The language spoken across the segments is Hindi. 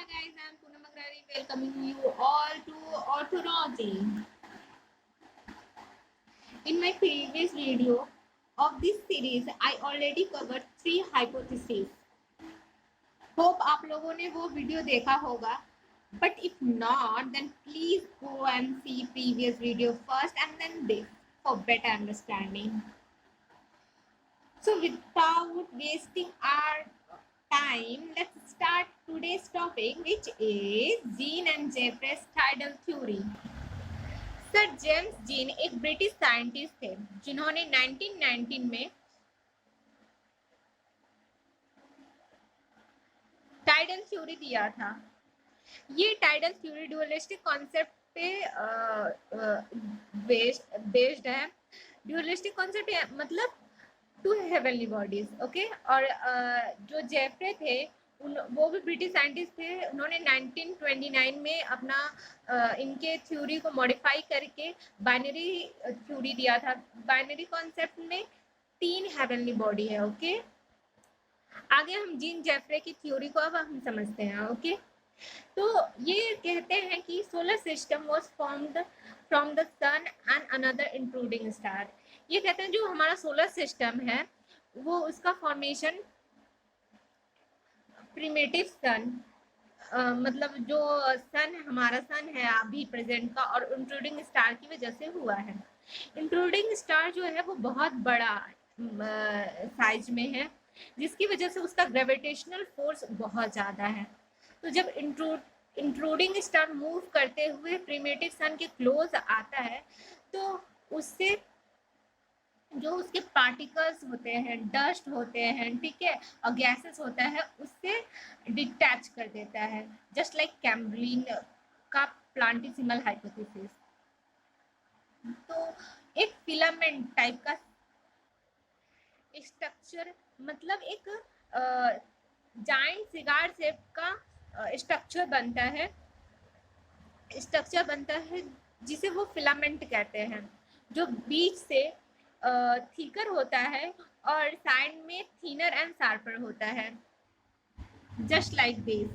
guys, I'm Poonam Agrari welcoming you all to orthodontology. In my previous video of this series, I already covered 3 hypotheses. Hope आप लोगों ने वो वीडियो देखा होगा. But if not, then please go and see previous video first and then this for better understanding. So without wasting our time, let's start today's topic, which is Jean and Jeffrey's tidal theory. Sir James gene एक ब्रिटिश साइंटिस्ट थे जिन्होंने 1919 में टाइडल थ्योरी दिया था. ये टाइडल थ्योरी ड्यूअलिस्टिक कॉन्सेप्ट पे बेस्ड है. ड्यूअलिस्टिक कॉन्सेप्ट मतलब टू हेवनली बॉडीज. ओके. और जो जेफ्रे थे वो भी ब्रिटिश साइंटिस्ट थे. उन्होंने 1929 में अपना इनके थ्योरी को मॉडिफाई करके बाइनरी थ्योरी दिया था. बाइनरी कॉन्सेप्ट में 3 हेवनली बॉडी है. ओके. आगे हम जीन जेफ्रे की थ्योरी को अब हम समझते हैं. ओके. तो ये कहते हैं कि solar system was formed from the sun and another intruding star. ये कहते हैं जो हमारा सोलर सिस्टम है वो उसका फॉर्मेशन प्रिमिटिव सन मतलब जो सन हमारा सन है अभी प्रेजेंट का और इंट्रूडिंग स्टार की वजह से हुआ है. इंट्रूडिंग स्टार जो है वो बहुत बड़ा साइज में है जिसकी वजह से उसका ग्रेविटेशनल फोर्स बहुत ज़्यादा है. तो जब इंट्रूडिंग स्टार मूव करते हुए प्रिमिटिव सन के क्लोज आता है तो उससे जो उसके पार्टिकल्स होते हैं, डस्ट होते हैं, ठीक है, और गैसेस होता है, उससे डिटैच कर देता है. जस्ट लाइक कैम्ब्रिन का प्लांटिसिमल हाइपोथेसिस. तो एक फिलामेंट टाइप का स्ट्रक्चर मतलब एक जाइंट सिगार शेप का स्ट्रक्चर बनता है जिसे वो फिलामेंट कहते हैं, जो बीच से थिकर होता है और साइड में थिनर एंड शार्पर होता है. Just like this.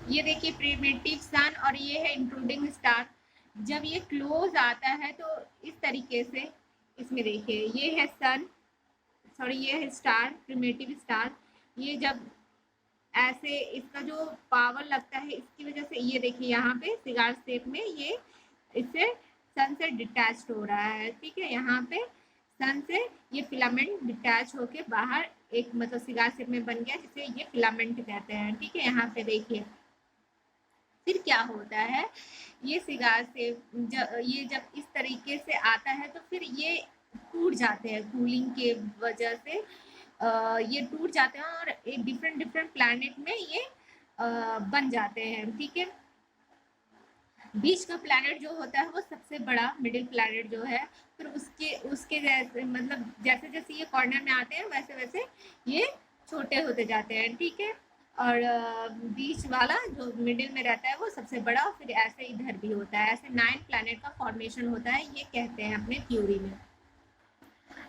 ये देखिए प्रिमिटिव सन और ये है इंट्रूडिंग स्टार. जब ये क्लोज आता है तो इस तरीके से इसमें देखिए ये है सन, सॉरी ये है स्टार, प्रिमिटिव स्टार. ये जब ऐसे इसका जो पावर लगता है इसकी वजह से ये देखिए यहाँ पे सिगार शेप में ये इससे सन से डिटैच्ड हो रहा है. ठीक है. यहाँ पे सन से ये फिलामेंट डिटैच होके बाहर एक मतलब सिगार शेप में बन गया जिसे ये फिलामेंट कहते हैं. ठीक है. यहाँ पे देखिए फिर क्या होता है, ये सिगार शेप ये जब इस तरीके से आता है तो फिर ये टूट जाते हैं कूलिंग के वजह से. ये टूट जाते हैं और एक डिफरेंट प्लैनेट में ये बन जाते हैं. ठीक है. बीच का प्लैनेट जो होता है वो सबसे बड़ा मिडिल प्लैनेट जो है, फिर उसके जैसे मतलब जैसे जैसे ये कॉर्नर में आते हैं वैसे वैसे ये छोटे होते जाते हैं. ठीक है. और बीच वाला जो मिडिल में रहता है वो सबसे बड़ा, और फिर ऐसे इधर भी होता है. ऐसे 9 प्लैनेट का फॉर्मेशन होता है, ये कहते हैं अपने थ्योरी में.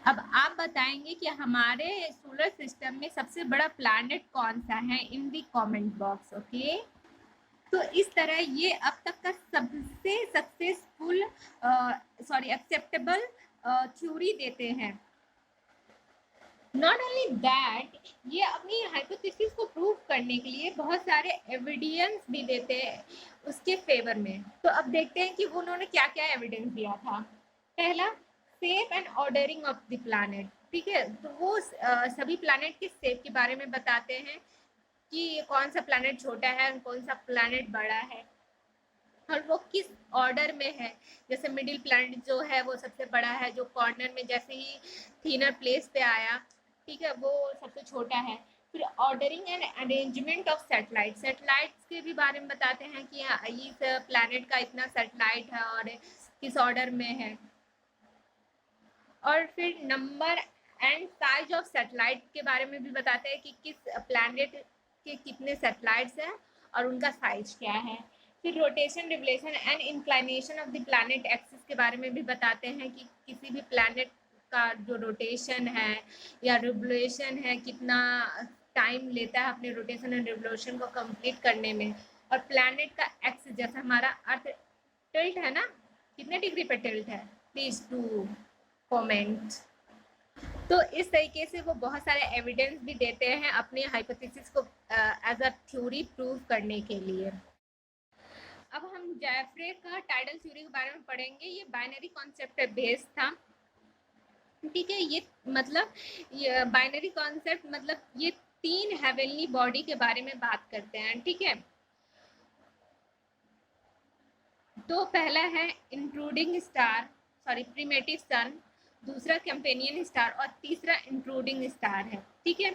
अब आप बताएंगे कि हमारे सोलर सिस्टम में सबसे बड़ा प्लैनेट कौन सा है इन दी कमेंट बॉक्स. ओके. तो इस तरह ये अब तक का सबसे सक्सेसफुल एक्सेप्टेबल थ्योरी देते हैं. नॉट ओनली दैट, ये अपनी हाइपोथेसिस को प्रूव करने के लिए बहुत सारे एविडेंस भी देते हैं उसके फेवर में. तो अब देखते हैं कि उन्होंने क्या क्या एविडेंस दिया था. पहला, shape and ordering of the planet. ठीक है. तो वो सभी प्लैनेट के शेप के बारे में बताते हैं कि कौन सा प्लैनेट छोटा है, कौन सा प्लैनेट बड़ा है और वो किस ऑर्डर में है. जैसे मिडिल प्लैनेट जो है वो सबसे बड़ा है, जो कॉर्नर में जैसे ही थिनर प्लेस पे आया, ठीक है, वो सबसे छोटा है. फिर ordering and arrangement of satellites के भी बारे में बताते हैं कि इस प्लैनेट का इतना सैटेलाइट है और किस ऑर्डर में है. और फिर number and size of satellite के बारे में भी बताते हैं कि किस प्लैनेट के कितने सैटेलाइट्स हैं और उनका साइज क्या है. फिर rotation, revolution and inclination of the planet axis के बारे में भी बताते हैं कि किसी भी प्लैनेट का जो रोटेशन है या रिवोल्यूशन है कितना टाइम लेता है अपने रोटेशन एंड रिवोल्यूशन को कंप्लीट करने में। और प्लैनेट का एक्सिस, जैसे हमारा अर्थ टिल्ट है ना, कितने डिग्री पे टिल्ट है, प्लीज डू कमेंट। तो इस तरीके से वो बहुत सारे एविडेंस भी देते हैं अपने हाइपोथेसिस को एज अ थ्योरी प्रूव करने के लिए। अब हम जेफ्रे का टाइडल थ्योरी के बारे में पढ़ेंगे। ये बाइनरी कॉन्सेप्ट पे बेस्ड था, ठीक है। ये मतलब ये बाइनरी कॉन्सेप्ट मतलब ये 3 हेवनली बॉडी के बारे में बात करते हैं, ठीक है। तो पहला है इंट्रूडिंग स्टार, सॉरी प्रिमेटिव सन, दूसरा कंपेनियन स्टार और तीसरा इंट्रूडिंग स्टार है, ठीक है।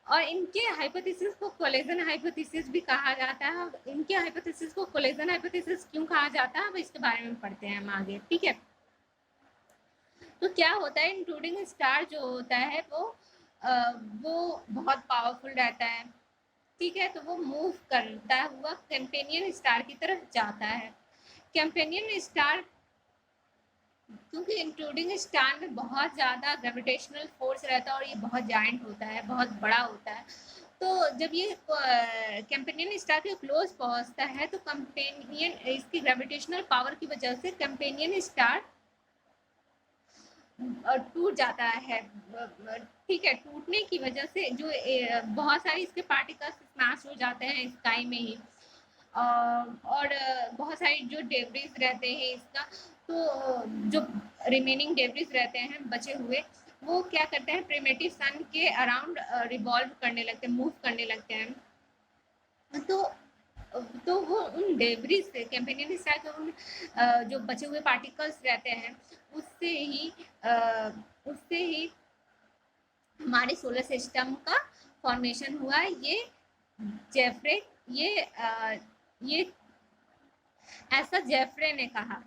और इनके हाइपोथेसिस को कोलिजन हाइपोथेसिस भी कहा जाता है। इनके हाइपोथेसिस को कोलिजन हाइपोथेसिस क्यों कहा जाता है, अब इसके बारे में पढ़ते हैं हम आगे, ठीक है। तो क्या होता है, इंट्रूडिंग स्टार जो होता है वो बहुत पावरफुल रहता है, ठीक है। तो वो मूव करता हुआ कंपेनियन स्टार की तरफ जाता है। कंपेनियन स्टार, क्योंकि इंट्रूडिंग स्टार में बहुत ज़्यादा ग्रेविटेशनल फोर्स रहता है और ये बहुत जायंट होता है, बहुत बड़ा होता है। तो जब ये कंपेनियन स्टार के क्लोज पहुंचता है तो कंपेनियन इसकी ग्रेविटेशनल पावर की वजह से कंपेनियन स्टार टूट जाता है, ठीक है। टूटने की वजह से जो बहुत सारे इसके पार्टिकल्स स्मैश हो जाते हैं स्काई में ही, और बहुत सारे जो डेब्रिस रहते हैं इसका, तो जो रिमेनिंग डेब्रिस रहते हैं बचे हुए, वो क्या करते हैं, प्रिमेटिव सन के अराउंड रिवॉल्व करने लगते हैं, मूव करने लगते हैं। तो वो उन डेब्रिस से, कंपेनियन स्टार के उन जो बचे हुए पार्टिकल्स रहते हैं उससे ही हमारे सोलर सिस्टम का फॉर्मेशन हुआ। ये जेफ्रे ये ऐसा जेफ्रे ने कहा।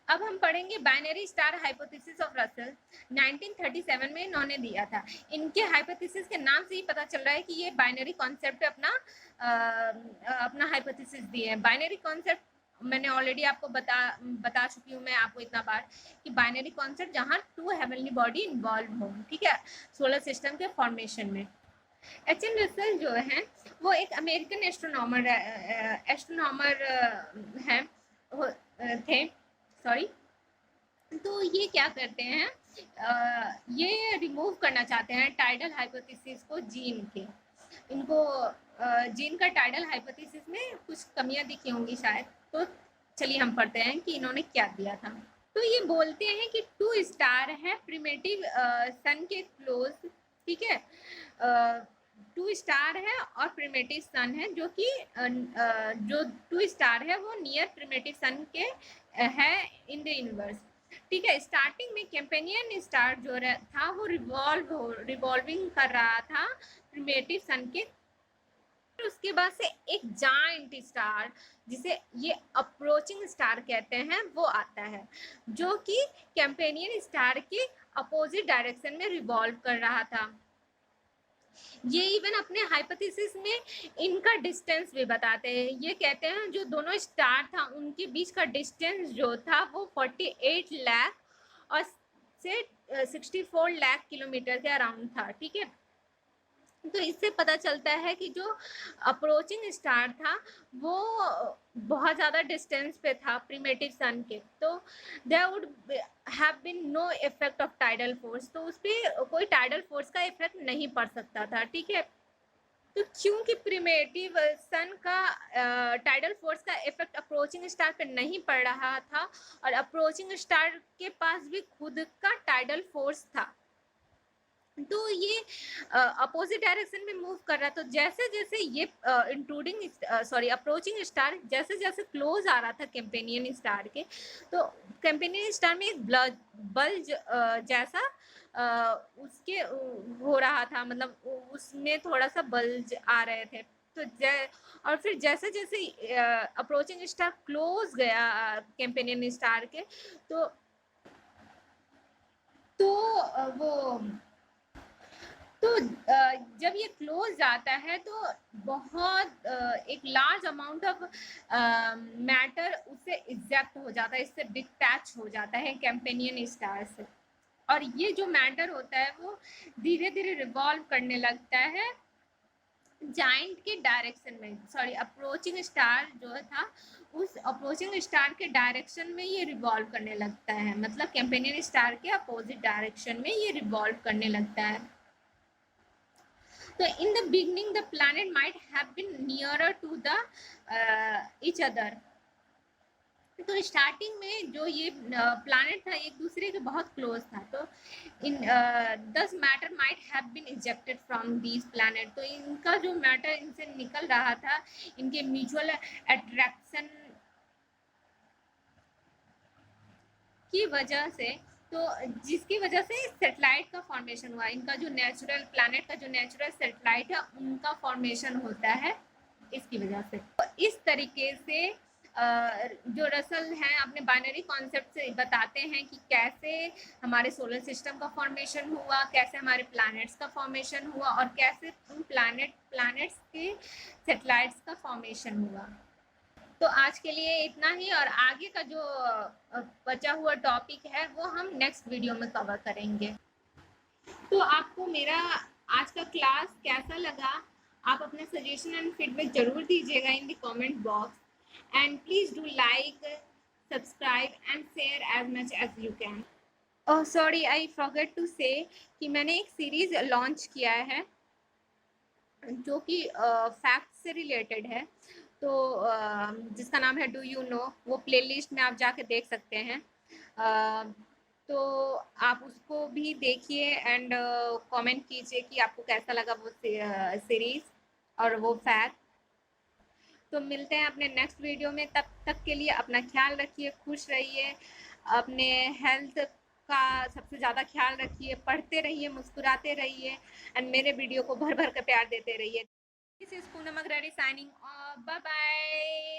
अब हम पढ़ेंगे binary star hypothesis of Russell, 1937 में इन्होंने दिया था। इनके हाइपोथेसिस के नाम से ही पता चल रहा है कि ये बाइनरी कॉन्सेप्ट अपना हाइपोथेसिस दिए हैं। बाइनरी कॉन्सेप्ट मैंने ऑलरेडी आपको बता चुकी हूँ मैं आपको इतना बार कि बाइनरी कॉन्सेप्ट जहाँ 2 हेवनली बॉडी इन्वॉल्व हो, ठीक है, सोलर सिस्टम के फॉर्मेशन में। एच.एन. रसेल जो है वो एक अमेरिकन एस्ट्रोनॉमर हैं थे, सॉरी। तो ये क्या करते हैं, ये रिमूव करना चाहते हैं टाइडल हाइपोथेसिस को जीन के। इनको जीन का टाइडल हाइपोथेसिस में कुछ कमियां दिखी होंगी शायद। तो चलिए हम पढ़ते हैं कि इन्होंने क्या दिया था। तो ये बोलते हैं कि 2 स्टार है प्रिमेटिव सन के क्लोज, ठीक है। 2 स्टार है और प्रिमेटिव सन है, जो कि जो 2 स्टार है वो नियर प्रिमेटिव सन के है इन द यूनिवर्स, ठीक है। स्टार्टिंग में कंपेनियन स्टार जो था वो रिवॉल्विंग कर रहा था प्रिमेटिव सन के। उसके बाद से एक जायंट स्टार, जिसे ये अप्रोचिंग स्टार कहते हैं, वो आता है, जो कि कंपेनियन स्टार के अपोजिट डायरेक्शन में रिवॉल्व कर रहा था। ये इवन अपने हाइपोथेसिस में इनका डिस्टेंस भी बताते हैं। ये कहते हैं जो दोनों स्टार था उनके बीच का डिस्टेंस जो था वो 48 लाख और से 64 लाख किलोमीटर के अराउंड था, ठीक है। तो इससे पता चलता है कि जो अप्रोचिंग स्टार था वो बहुत ज़्यादा डिस्टेंस पे था प्रिमेटिव सन के। तो there would have been no effect of tidal force, तो उस पर कोई टाइडल फोर्स का इफेक्ट नहीं पड़ सकता था, ठीक है। तो क्योंकि प्रिमेटिव सन का टाइडल फोर्स का इफेक्ट अप्रोचिंग स्टार पे नहीं पड़ रहा था और अप्रोचिंग स्टार के पास भी खुद का टाइडल फोर्स था, तो ये अपोजिट डायरेक्शन में मूव कर रहा। तो जैसे जैसे ये अप्रोचिंग स्टार जैसे जैसे क्लोज आ रहा था कंपेनियन स्टार के, तो कंपेनियन स्टार में एक बल्ज जैसा उसके हो रहा था, मतलब उसमें थोड़ा सा बल्ज आ रहे थे। तो और फिर जैसे जैसे अप्रोचिंग स्टार क्लोज गया कंपेनियन स्टार के, तो वो तो जब ये क्लोज जाता है तो बहुत एक लार्ज अमाउंट ऑफ मैटर उससे इजेक्ट हो जाता है, इससे डिटैच हो जाता है कंपेनियन स्टार से। और ये जो मैटर होता है वो धीरे धीरे रिवॉल्व करने लगता है जाइंट के डायरेक्शन में, सॉरी अप्रोचिंग स्टार जो था उस अप्रोचिंग स्टार के डायरेक्शन में ये रिवॉल्व करने लगता है, मतलब कंपेनियन स्टार के अपोजिट डायरेक्शन में ये रिवॉल्व करने लगता है। तो in the beginning the planet might have been nearer to the each other. तो स्टार्टिंग में जो ये प्लैनेट था एक दूसरे के बहुत क्लोज था, तो in this matter might have been ejected from these planet. तो इनका जो मैटर इनसे निकल रहा था इनके म्यूचुअल अट्रैक्शन की वजह से, तो जिसकी वजह से सैटेलाइट का फॉर्मेशन हुआ। इनका जो नेचुरल प्लैनेट का जो नेचुरल सैटेलाइट है उनका फॉर्मेशन होता है इसकी वजह से। तो इस तरीके से जो रसल हैं अपने बाइनरी कॉन्सेप्ट से बताते हैं कि कैसे हमारे सोलर सिस्टम का फॉर्मेशन हुआ, कैसे हमारे प्लैनेट्स का फॉर्मेशन हुआ और कैसे उन प्लैनेट्स के सैटेलाइट्स का फॉर्मेशन हुआ। तो आज के लिए इतना ही, और आगे का जो बचा हुआ टॉपिक है वो हम नेक्स्ट वीडियो में कवर करेंगे। तो आपको मेरा आज का क्लास कैसा लगा, आप अपने सजेशन एंड फीडबैक जरूर दीजिएगा in the comment box, and please do like, subscribe and share as much as you can. Oh sorry, I forget to say कि मैंने एक सीरीज लॉन्च किया है जो कि फैक्ट से रिलेटेड है, तो जिसका नाम है डू यू नो। वो प्लेलिस्ट में आप जाके देख सकते हैं, तो आप उसको भी देखिए एंड कमेंट कीजिए कि आपको कैसा लगा वो सीरीज और वो फैक्ट। तो मिलते हैं अपने नेक्स्ट वीडियो में, तब तक के लिए अपना ख्याल रखिए, खुश रहिए, अपने हेल्थ का सबसे ज़्यादा ख्याल रखिए, पढ़ते रहिए, मुस्कुराते रहिए एंड मेरे वीडियो को भर भर कर प्यार देते रहिए। This is Poonam Agarwal signing off, bye bye.